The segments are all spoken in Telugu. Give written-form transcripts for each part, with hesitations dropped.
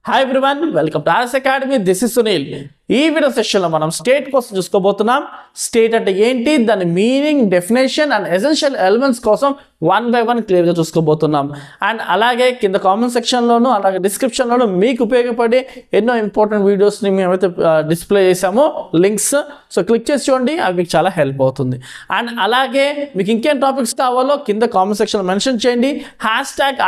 Hi everyone, welcome to RS Academy. This is Sunil. ఈ వీడియో సెషన్లో మనం స్టేట్ కోసం చూసుకోబోతున్నాం. స్టేట్ అంటే ఏంటి, దాని meaning, definition and essential elements కోసం వన్ బై వన్ క్లియర్గా చూసుకోబోతున్నాం. అండ్ అలాగే కింద కామెంట్ సెక్షన్లోను అలాగే డిస్క్రిప్షన్లోను మీకు ఉపయోగపడే ఎన్నో ఇంపార్టెంట్ వీడియోస్ని మేమైతే డిస్ప్లే చేసామో లింక్స్, సో క్లిక్ చేసి చూడండి, అవి మీకు చాలా హెల్ప్ అవుతుంది. అండ్ అలాగే మీకు ఇంకేం టాపిక్స్ కావాలో కింద కామెంట్ సెక్షన్లో మెన్షన్ చేయండి.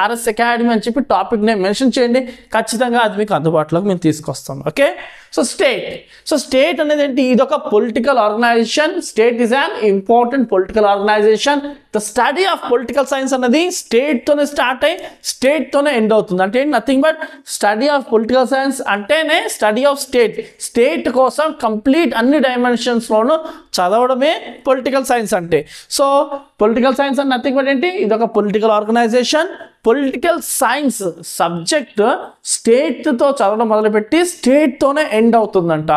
#RS Academy అని చెప్పి టాపిక్ నేమ్ మెన్షన్ చేయండి, ఖచ్చితంగా అది మీకు అందుబాటులోకి మేము తీసుకొస్తాం. ఓకే, సో స్టేట్ అనేది ఏంటి, ఇది ఒక political organization. State is an important political organization. The study of political science అనేది స్టేట్తోనే స్టార్ట్ అయ్యి స్టేట్తోనే ఎండ్ అవుతుంది. అంటే nothing but study of political science అంటేనే స్టడీ ఆఫ్ స్టేట్ కోసం కంప్లీట్ అన్ని డైమెన్షన్స్లోనూ చదవడమే పొలిటికల్ సైన్స్ అంటే. సో పొలిటికల్ సైన్స్ అంటే నథింగ్ బట్ ఏంటి, ఇది ఒక political organization. Political science subject స్టేట్తో చదవడం మొదలుపెట్టి స్టేట్తోనే ఎండ్ అవుతుందంట.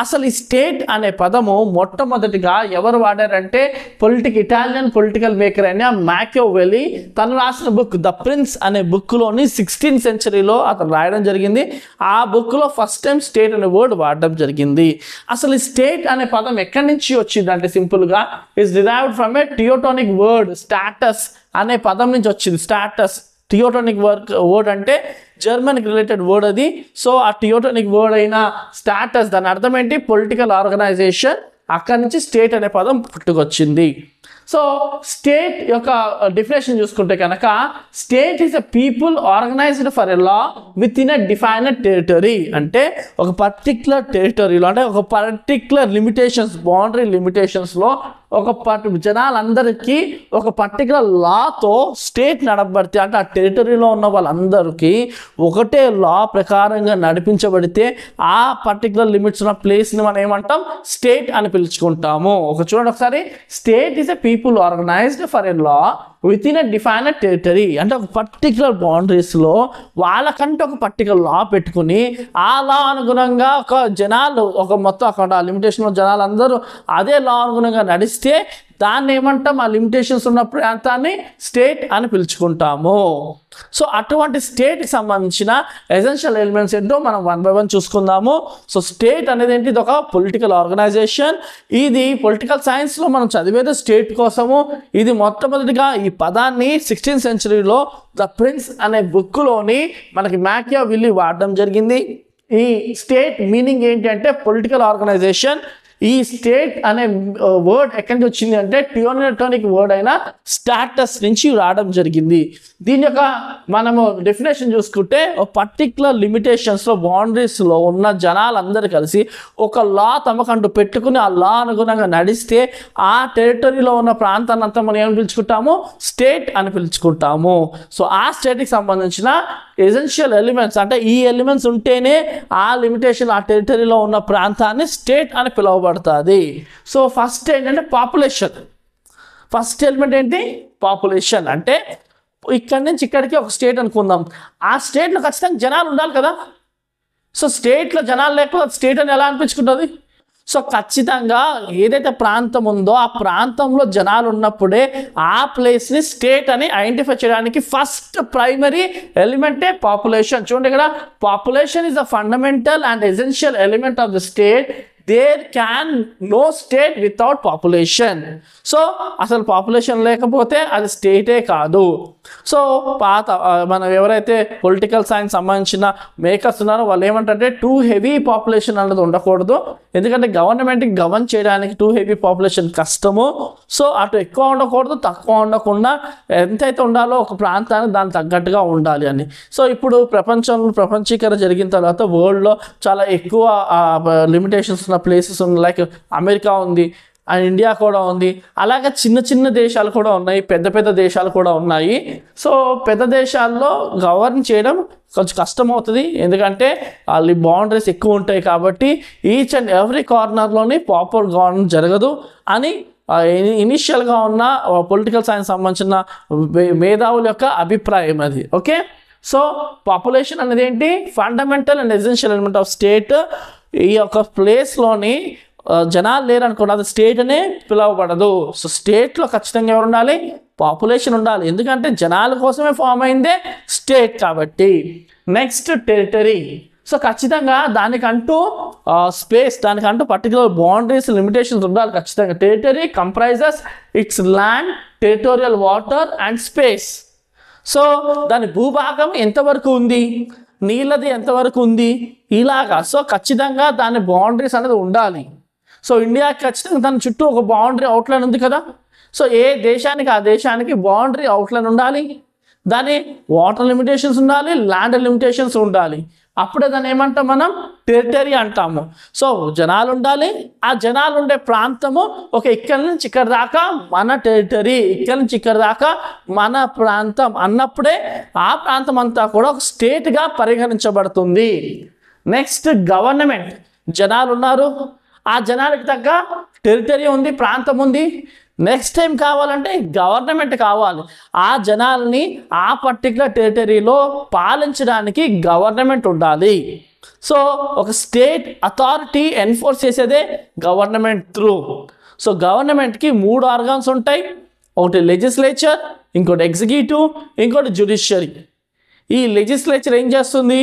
అసలు ఈ స్టేట్ అనే పదము మొట్టమొదటిగా ఎవరు వాడారంటే ఇటాలియన్ పొలిటికల్ మేకర్ అయిన మ్యాకియావెల్లి తను రాసిన బుక్ ద ప్రిన్స్ అనే బుక్లోని 16th centuryలో అతను రాయడం జరిగింది. ఆ బుక్లో ఫస్ట్ టైం స్టేట్ అనే వర్డ్ వాడడం జరిగింది. అసలు ఈ స్టేట్ అనే పదం ఎక్కడి నుంచి వచ్చింది అంటే సింపుల్గా is derived from a teutonic word status అనే పదం నుంచి వచ్చింది. స్టాటస్ టియోటోనిక్ వర్డ్ అంటే జర్మన్కి రిలేటెడ్ వర్డ్ అది. సో ఆ టియోటోనిక్ వర్డ్ అయిన స్టాటస్ దాని అర్థం ఏంటి, పొలిటికల్ ఆర్గనైజేషన్. అక్కడి నుంచి స్టేట్ అనే పదం పుట్టుకొచ్చింది. సో స్టేట్ యొక్క డెఫినేషన్ చూసుకుంటే కనుక state is a people organised for a law with in a defined territory. అంటే ఒక పర్టిక్యులర్ టెరిటరీలో అంటే ఒక పర్టిక్యులర్ లిమిటేషన్స్, బౌండరీ లిమిటేషన్స్లో జనాలందరికీ ఒక పర్టికులర్ లాతో స్టేట్ నడపబడితే, అంటే ఆ టెరిటరీలో ఉన్న వాళ్ళందరికీ ఒకటే లా ప్రకారంగా నడిపించబడితే ఆ పర్టికులర్ లిమిట్స్ ఉన్న ప్లేస్ని మనం ఏమంటాం, స్టేట్ అని పిలుచుకుంటాము. చూడండి ఒకసారి, state is a people organised for a law with in a defined territory. అంటే ఒక పర్టికులర్ బౌండరీస్లో వాళ్ళకంటే ఒక పర్టికులర్ లా పెట్టుకుని ఆ లా అనుగుణంగా ఒక జనాలు మొత్తం అక్కడ ఆ లిమిటేషన్లో జనాలందరూ అదే లా అనుగుణంగా నడిస్తే దాన్ని ఏమంటాం, ఆ లిమిటేషన్స్ ఉన్న ప్రాంతాన్ని స్టేట్ అని పిలుచుకుంటాము. సో అటువంటి స్టేట్కి సంబంధించిన ఎసెన్షియల్ ఎలిమెంట్స్ ఏంటో మనం వన్ బై వన్ చూసుకుందాము. సో స్టేట్ అనేది ఏంటి, ఇది ఒక పొలిటికల్ ఆర్గనైజేషన్. ఇది పొలిటికల్ సైన్స్లో మనం చదివేది స్టేట్ కోసము. ఇది మొట్టమొదటిగా ఈ పదాన్ని 16th centuryలో ద ప్రిన్స్ అనే బుక్లోని మనకి మ్యాకియావెల్లి వాడడం జరిగింది. ఈ స్టేట్ మీనింగ్ ఏంటి అంటే పొలిటికల్ ఆర్గనైజేషన్. ఈ స్టేట్ అనే వర్డ్ ఎక్కడి నుంచి వచ్చింది అంటే టియోటోనిక్ వర్డ్ అయిన స్టాటస్ నుంచి రావడం జరిగింది. దీని యొక్క మనము డెఫినేషన్ చూసుకుంటే ఒక పర్టిక్యులర్ లిమిటేషన్స్లో బౌండరీస్లో ఉన్న జనాలందరూ కలిసి ఒక లా తమకంటూ పెట్టుకుని ఆ లా అనుగుణంగా నడిస్తే ఆ టెరిటరీలో ఉన్న ప్రాంతాన్ని అంతా మనం ఏమని పిలుచుకుంటాము, స్టేట్ అని పిలుచుకుంటాము. సో ఆ స్టేట్కి సంబంధించిన ఎసెన్షియల్ ఎలిమెంట్స్ అంటే ఈ ఎలిమెంట్స్ ఉంటేనే ఆ లిమిటేషన్ ఆ టెరిటరీలో ఉన్న ప్రాంతాన్ని స్టేట్ అని పిలువబడుతుంది. సో ఫస్ట్ ఏంటంటే పాపులేషన్. ఫస్ట్ ఎలిమెంట్ ఏంటి, పాపులేషన్. అంటే ఇక్కడి నుంచి ఇక్కడికి ఒక స్టేట్ అనుకుందాం. ఆ స్టేట్లో ఖచ్చితంగా జనాలు ఉండాలి కదా. సో స్టేట్లో జనాలు లేకపోతే స్టేట్ అని ఎలా అనిపించుకుంటుంది. సో ఖచ్చితంగా ఏదైతే ప్రాంతం ఉందో ఆ ప్రాంతంలో జనాలు ఉన్నప్పుడే ఆ ప్లేస్ని స్టేట్ అని ఐడెంటిఫై చేయడానికి ఫస్ట్ ప్రైమరీ ఎలిమెంటే పాపులేషన్. చూడండి ఇక్కడ, population is the fundamental and essential element of the state. There can no state without population. So అసలు పాపులేషన్ లేకపోతే అది స్టేటే కాదు. సో మనం ఎవరైతే పొలిటికల్ సైన్స్ సంబంధించిన మేకర్స్ ఉన్నారో వాళ్ళు ఏమంటారంటే టూ హెవీ పాపులేషన్ అన్నది ఉండకూడదు. ఎందుకంటే గవర్నమెంట్కి గవర్న్ చేయడానికి టూ హెవీ పాపులేషన్ కష్టము. సో అటు ఎక్కువ ఉండకూడదు, తక్కువ ఉండకుండా ఎంతైతే ఉండాలో ఒక ప్రాంతానికి దానికి తగ్గట్టుగా ఉండాలి అని. సో ఇప్పుడు ప్రపంచీకరణ జరిగిన తర్వాత వరల్డ్లో చాలా ఎక్కువ లిమిటేషన్స్ ఉన్న ప్లేసెస్ ఉన్నాయి. లైక్ అమెరికా ఉంది అండ్ ఇండియా కూడా ఉంది. అలాగే చిన్న చిన్న దేశాలు కూడా ఉన్నాయి, పెద్ద పెద్ద దేశాలు కూడా ఉన్నాయి. సో పెద్ద దేశాల్లో గవర్న్ చేయడం కొంచెం కష్టం అవుతుంది, ఎందుకంటే వాళ్ళు బౌండరీస్ ఎక్కువ ఉంటాయి కాబట్టి ఈచ్ అండ్ ఎవ్రీ కార్నర్లోని ప్రాపర్ గవర్నెన్స్ జరగదు అని ఇనిషియల్గా ఉన్న పొలిటికల్ సైన్స్ సంబంధించిన మేధావుల యొక్క అభిప్రాయం అది. ఓకే, సో పాపులేషన్ అనేది ఏంటి, fundamental and essential element of state. ఈ యొక్క ప్లేస్లోని జనాలు లేరనుకోండి, అది స్టేట్ అనే పిలువబడదు. సో స్టేట్లో ఖచ్చితంగా ఎవరు ఉండాలి, పాపులేషన్ ఉండాలి, ఎందుకంటే జనాల కోసమే ఫామ్ అయిందే స్టేట్ కాబట్టి. Next territory. సో ఖచ్చితంగా దానికంటూ స్పేస్, దానికంటూ పర్టికులర్ బౌండరీస్, లిమిటేషన్స్ ఉండాలి ఖచ్చితంగా. Territory comprises it's land, territorial water and space. So దాని భూభాగం ఎంతవరకు ఉంది, నీళ్ళది ఎంతవరకు ఉంది, ఇలాగా. సో ఖచ్చితంగా దాని బౌండరీస్ అనేది ఉండాలి. సో ఇండియాకి ఖచ్చితంగా దాని చుట్టూ ఒక బౌండరీ అవుట్లైన్ ఉంది కదా. సో ఏ దేశానికి ఆ దేశానికి బౌండరీ అవుట్లైన్ ఉండాలి, దాని వాటర్ లిమిటేషన్స్ ఉండాలి, ల్యాండ్ లిమిటేషన్స్ ఉండాలి. అప్పుడే దాన్ని ఏమంటాం మనం, టెరిటరీ అంటాము. సో జనాలు ఉండాలి, ఆ జనాలు ఉండే ప్రాంతము ఇక్కడి నుంచి ఇక్కడ దాకా మన టెరిటరీ, ఇక్కడి నుంచి ఇక్కడ దాకా మన ప్రాంతం అన్నప్పుడే ఆ ప్రాంతం అంతా కూడా ఒక స్టేట్గా పరిగణించబడుతుంది. Next government. జనాలు ఉన్నారు, ఆ జనాలకు తగ్గ టెరిటరీ ఉంది, ప్రాంతం ఉంది. నెక్స్ట్ టైం కావాలంటే గవర్నమెంట్ కావాలి. ఆ జనాల్ని ఆ పర్టికులర్ టెరిటరీలో పాలించడానికి గవర్నమెంట్ ఉండాలి. సో ఒక స్టేట్ అథారిటీ ఎన్ఫోర్స్ చేసేదే గవర్నమెంట్ త్రూ. సో గవర్నమెంట్కి 3 ఆర్గాన్స్ ఉంటాయి. ఒకటి లెజిస్లేచర్, ఇంకోటి ఎగ్జిక్యూటివ్, ఇంకోటి జ్యుడిషియరీ. ఈ లెజిస్లేచర్ ఏం చేస్తుంది,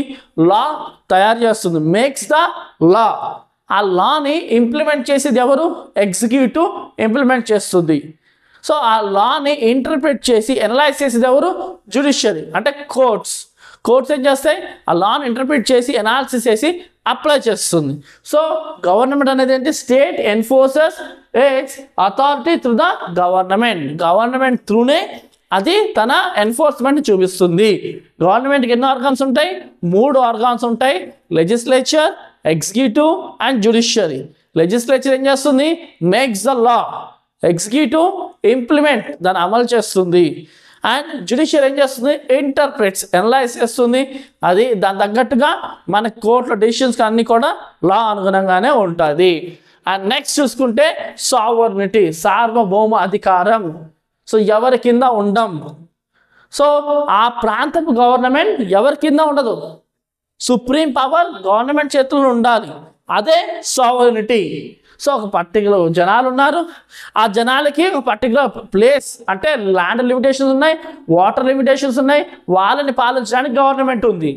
లా తయారు చేస్తుంది, మేక్స్ ద లా. ఆ లాని ఇంప్లిమెంట్ చేసేది ఎవరు, ఎగ్జిక్యూటివ్ ఇంప్లిమెంట్ చేస్తుంది. సో ఆ లాని ఇంటర్ప్రిట్ చేసి అనలైజ్ చేసేది ఎవరు, జ్యుడిషియరీ అంటే కోర్ట్స్. కోర్ట్స్ ఏం చేస్తాయి, ఆ లాని ఇంటర్ప్రిట్ చేసి అనాలిసిస్ చేసి అప్లై చేస్తుంది. సో గవర్నమెంట్ అనేది ఏంటి, state enforces its authority through the government. Government త్రూనే అది తన ఎన్ఫోర్స్మెంట్ చూపిస్తుంది. గవర్నమెంట్కి ఎన్ని ఆర్గాన్స్ ఉంటాయి, 3 ఆర్గాన్స్ ఉంటాయి, legislature, executive and judiciary. Legislature ఏం చేస్తుంది, makes the law. Executive implement, దాన్ని అమలు చేస్తుంది. అండ్ జ్యుడిషియరీ ఏం చేస్తుంది, ఇంటర్ప్రెట్స్, అనలైజ్ చేస్తుంది. అది దాని తగ్గట్టుగా మన కోర్టులో డెసిషన్స్ అన్నీ కూడా లా అనుగుణంగానే ఉంటుంది. అండ్ నెక్స్ట్ చూసుకుంటే సావర్నిటీ, సార్వభౌమ అధికారం. సో ఎవరి కింద ఉండం. సో ఆ ప్రాంతపు గవర్నమెంట్ ఎవరి కింద ఉండదు, సుప్రీం పవర్ గవర్నమెంట్ చేతుల్లో ఉండాలి, అదే సావర్నిటీ. సో ఒక పర్టికులర్ జనాలు ఉన్నారు, ఆ జనాలకి ఒక పర్టికులర్ ప్లేస్ అంటే ల్యాండ్ లిమిటేషన్స్ ఉన్నాయి, వాటర్ లిమిటేషన్స్ ఉన్నాయి, వాళ్ళని పాలించడానికి గవర్నమెంట్ ఉంది.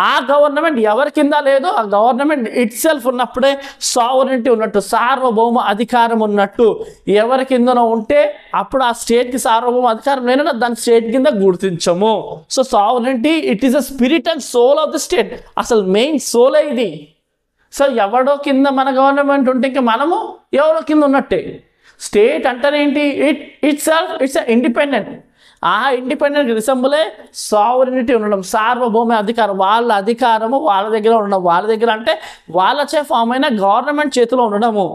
ఆ గవర్నమెంట్ ఎవరి కింద లేదు, ఆ గవర్నమెంట్ ఇట్ సెల్ఫ్ ఉన్నప్పుడే సావర్నిటీ ఉన్నట్టు, సార్వభౌమ అధికారం ఉన్నట్టు. ఎవరి కిందనో ఉంటే అప్పుడు ఆ స్టేట్కి సార్వభౌమ అధికారం లేనన్నా దాని స్టేట్ కింద గుర్తించము. So sovereignty it is the spirit and soul of the state. అసలు మెయిన్ సోలే ఇది. సో ఎవడో కింద మన గవర్నమెంట్ ఉంటే ఇంకా మనము ఎవరో కింద ఉన్నట్టే. స్టేట్ అంటేనేంటి, ఇట్ సెల్ఫ్ ఇట్స్ ఇండిపెండెంట్. ఆ ఇండిపెండెంట్ రిసెంబులే సావరినిటీ ఉండడం, సార్వభౌమ అధికారం. వాళ్ళ అధికారము వాళ్ళ దగ్గర ఉండడం, వాళ్ళ దగ్గర అంటే వాళ్ళచే ఫామ్ అయిన గవర్నమెంట్ చేతిలో ఉండడము.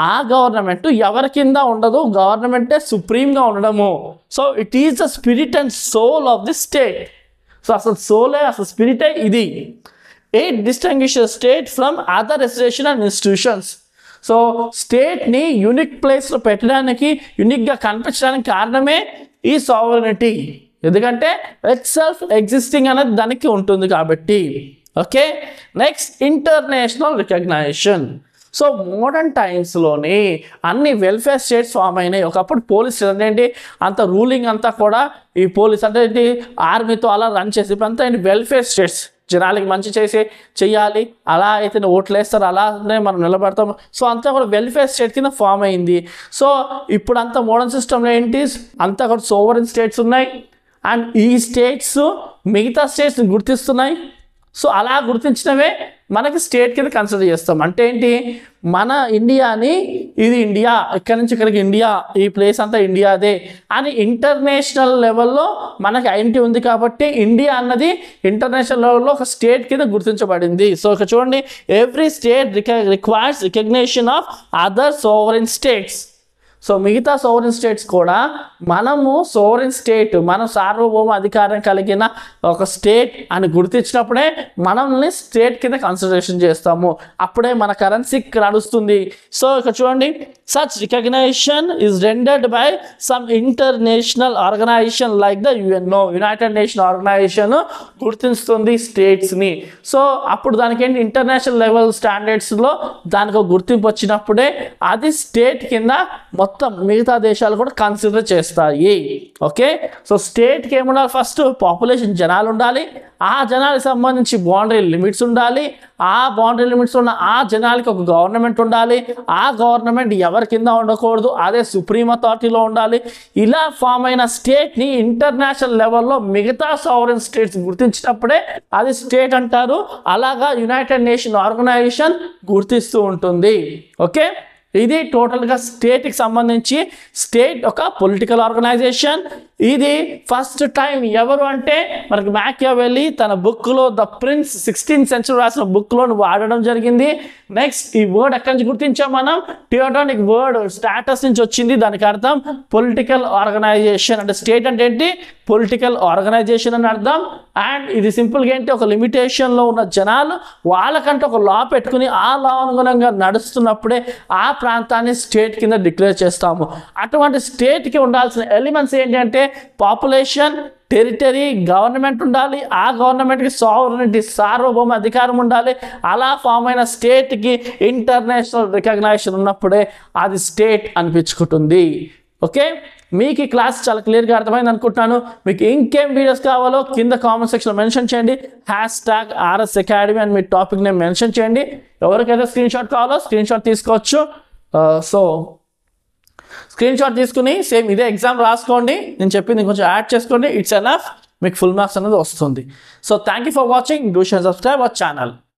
ఆ గవర్నమెంట్ ఎవరి కింద ఉండదు, గవర్నమెంటే సుప్రీంగా ఉండడము. So it is the spirit and soul of the state. So అసలు సోలే, అసలు స్పిరిటే ఇది. It distinguishes state from other residential institutions. So స్టేట్ని యూనిక్ ప్లేస్లో పెట్టడానికి, యూనిక్గా కనిపించడానికి కారణమే ఈ సావరినిటీ. ఎందుకంటే ఇట్ సెల్ఫ్ ఎగ్జిస్టింగ్ అనేది దానికి ఉంటుంది కాబట్టి. Okay, next international recognition. So modern టైమ్స్లోని అన్ని వెల్ఫేర్ స్టేట్స్ ఫామ్ అయినాయి. ఒకప్పుడు పోలీస్ ఏంటి అంత రూలింగ్ అంతా కూడా ఈ పోలీస్ అంటే ఏంటి ఆర్మీతో అలా రన్ చేసి, ఇప్పుడు అంతా ఏంటి వెల్ఫేర్ స్టేట్స్. జనాలకి మంచి చేయాలి, అలా అయితే ఓట్లు వేస్తారు, అలానే మనం నిలబడతాం. సో అంతా కూడా వెల్ఫేర్ స్టేట్ కింద ఫామ్ అయింది. సో ఇప్పుడు అంతా మోడర్న్ సిస్టంలో ఏంటి అంతా కూడా సోవరెన్ స్టేట్స్ ఉన్నాయి. అండ్ ఈ స్టేట్స్ మిగతా స్టేట్స్ని గుర్తిస్తున్నాయి. సో అలా గుర్తించినవే మనకి స్టేట్ కింద కన్సిడర్ చేస్తాం. అంటే ఏంటి, మన ఇండియాని ఇది ఇండియా, ఇక్కడి నుంచి ఇక్కడికి ఇండియా, ఈ ప్లేస్ అంతా ఇండియాదే అని ఇంటర్నేషనల్ లెవెల్లో మనకి ఐడెంటిటీ ఉంది. కాబట్టి ఇండియా అన్నది ఇంటర్నేషనల్ లెవెల్లో ఒక స్టేట్ కింద గుర్తించబడింది. సో ఇక్కడ చూడండి, every state requires recognition of other sovereign states. So మిగతా సోవరెన్ స్టేట్స్ కూడా మనము సోవరెన్ స్టేట్, మనం సార్వభౌమ అధికారం కలిగిన ఒక స్టేట్ అని గుర్తించినప్పుడే మనల్ని స్టేట్ కింద కన్సిడరేషన్ చేస్తాము. అప్పుడే మన కరెన్సీ నడుస్తుంది. సో ఇక్కడ చూడండి, such recognition is rendered by some international organization like the UNO, united nation organization గుర్తిస్తుంది స్టేట్స్ని. సో అప్పుడు దానికి ఏంటి, ఇంటర్నేషనల్ లెవెల్ స్టాండర్డ్స్లో దానికి ఒక గుర్తింపు వచ్చినప్పుడే అది స్టేట్ కింద మొత్తం మిగతా దేశాలు కూడా కన్సిడర్ చేస్తాయి. ఓకే, సో స్టేట్కి ఏముండాలి? ఫస్ట్ పాపులేషన్, జనాలు ఉండాలి. ఆ జనాలకు సంబంధించి బౌండరీ లిమిట్స్ ఉండాలి. ఆ బౌండరీ లిమిట్స్ ఉన్న ఆ జనాలకి ఒక గవర్నమెంట్ ఉండాలి. ఆ గవర్నమెంట్ ఎవరి కింద ఉండకూడదు, అదే సుప్రీం అథారిటీలో ఉండాలి. ఇలా ఫామ్ అయిన స్టేట్ని ఇంటర్నేషనల్ లెవెల్లో మిగతా సావరెన్ స్టేట్స్ గుర్తించినప్పుడే అది స్టేట్ అంటారు. అలాగా యునైటెడ్ నేషన్ ఆర్గనైజేషన్ గుర్తిస్తూ ఉంటుంది. ఓకే, ఇది టోటల్గా స్టేట్కి సంబంధించి. స్టేట్ ఒక పొలిటికల్ ఆర్గనైజేషన్. ఇది ఫస్ట్ టైం ఎవరు అంటే మనకి మ్యాకియావెల్లీ తన బుక్లో ద ప్రిన్స్ 16th century రాసిన బుక్లో వాడడం జరిగింది. నెక్స్ట్ ఈ వర్డ్ ఎక్కడి నుంచి గుర్తించాం మనం? టియోటానిక్ వర్డ్ స్టాటస్ నుంచి వచ్చింది. దానికి అర్థం పొలిటికల్ ఆర్గనైజేషన్. అంటే స్టేట్ అంటే ఏంటి? పొలిటికల్ ఆర్గనైజేషన్ అని అర్థం. అండ్ ఇది సింపుల్గా ఏంటి? ఒక లిమిటేషన్లో ఉన్న జనాలు వాళ్ళకంటే ఒక లా పెట్టుకుని ఆ లా అనుగుణంగా నడుస్తున్నప్పుడే ఆ ప్రాంతాన్ని స్టేట్ కింద డిక్లేర్ చేస్తాము. అటువంటి స్టేట్కి ఉండాల్సిన ఎలిమెంట్స్ ఏంటి అంటే పాపులేషన్, టెరిటరీ, గవర్నమెంట్ ఉండాలి. ఆ గవర్నమెంట్కి సావరెనిటీ, సార్వభౌమ అధికారం ఉండాలి. అలా ఫామ్ అయిన స్టేట్కి ఇంటర్నేషనల్ రికగ్నైజేషన్ ఉన్నప్పుడే అది స్టేట్ అనిపించుకుంటుంది. ఓకే, మీకు ఈ క్లాస్ చాలా క్లియర్గా అర్థమైంది అనుకుంటున్నాను. మీకు ఇంకేం వీడియోస్ కావాలో కింద కామెంట్ సెక్షన్లో మెన్షన్ చేయండి. #RS Academy అని మీ టాపిక్ నేమ్ మెన్షన్ చేయండి. ఎవరికైతే స్క్రీన్ షాట్ కావాలో స్క్రీన్ షాట్ తీసుకోవచ్చు. సో స్క్రీన్ షాట్ తీసుకుని సేమ్ ఇదే ఎగ్జామ్ రాసుకోండి. నేను చెప్పింది కొంచెం యాడ్ చేసుకోండి. ఇట్స్ ఎనఫ్, మీకు ఫుల్ మార్క్స్ అనేది వస్తుంది. So thank you for watching. Do share, subscribe our channel.